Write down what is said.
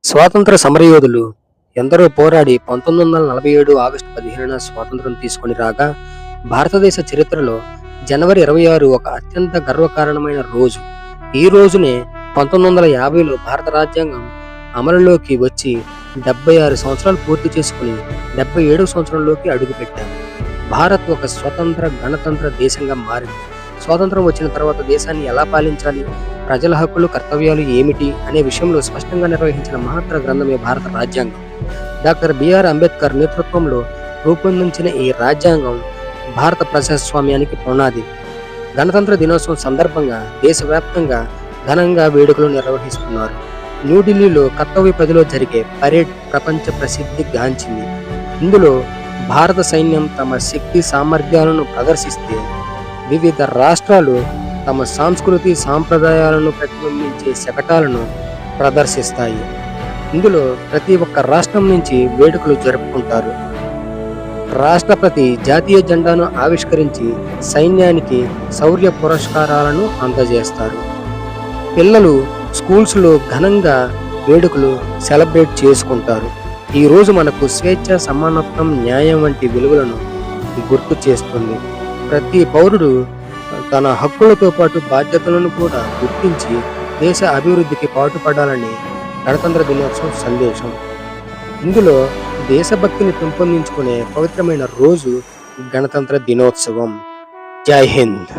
స్వాతంత్ర సమరయోధులు ఎందరో పోరాడి 1947 ఆగస్టు 15న స్వాతంత్రం తీసుకొని రాగా, భారతదేశ చరిత్రలో జనవరి 26 ఒక అత్యంత గర్వకారణమైన రోజు. ఈ రోజునే 1950లో భారత రాజ్యాంగం అమలులోకి వచ్చి 76 సంవత్సరాలు పూర్తి చేసుకుని 77వ సంవత్సరంలోకి అడుగుపెట్టాం. భారత్ ఒక స్వతంత్ర గణతంత్ర దేశంగా మారింది. స్వాతంత్రం వచ్చిన తర్వాత దేశాన్ని ఎలా పాలించాలి, ప్రజల హక్కులు కర్తవ్యాలు ఏమిటి అనే విషయంలో స్పష్టంగా నిర్వహించిన మహత్తర గ్రంథమే భారత రాజ్యాంగం. డాక్టర్ బిఆర్ అంబేద్కర్ నేతృత్వంలో రూపొందించిన ఈ రాజ్యాంగం భారత ప్రజాస్వామ్యానికి పునాది. గణతంత్ర దినోత్సవం సందర్భంగా దేశవ్యాప్తంగా ఘనంగా వేడుకలు నిర్వహిస్తున్నారు. న్యూఢిల్లీలో కర్తవ్య పదిలో జరిగే పరేడ్ ప్రపంచ ప్రసిద్ధి గాంచింది. ఇందులో భారత సైన్యం తమ శక్తి సామర్థ్యాలను ప్రదర్శిస్తే, వివిధ రాష్ట్రాలు తమ సంస్కృతి సాంప్రదాయాలను ప్రతిబింబించే శకటాలను ప్రదర్శిస్తాయి. ఇందులో ప్రతి ఒక్క రాష్ట్రం నుంచి వేడుకలు జరుపుకుంటారు. రాష్ట్రపతి జాతీయ జెండాను ఆవిష్కరించి సైన్యానికి శౌర్య పురస్కారాలను అందజేస్తారు. పిల్లలు స్కూల్స్లో ఘనంగా వేడుకలు సెలబ్రేట్ చేసుకుంటారు. ఈ రోజు మనకు స్వేచ్ఛ, సమానత్వం, న్యాయం వంటి విలువలను గుర్తు చేస్తుంది. ప్రతి పౌరుడు తన హక్కులతో పాటు బాధ్యతలను కూడా గుర్తించి దేశ అభివృద్ధికి పాటుపడాలని గణతంత్ర దినోత్సవం సందేశం. ఇందులో దేశభక్తిని పెంపొందించుకునే పవిత్రమైన రోజు గణతంత్ర దినోత్సవం. జై హింద్.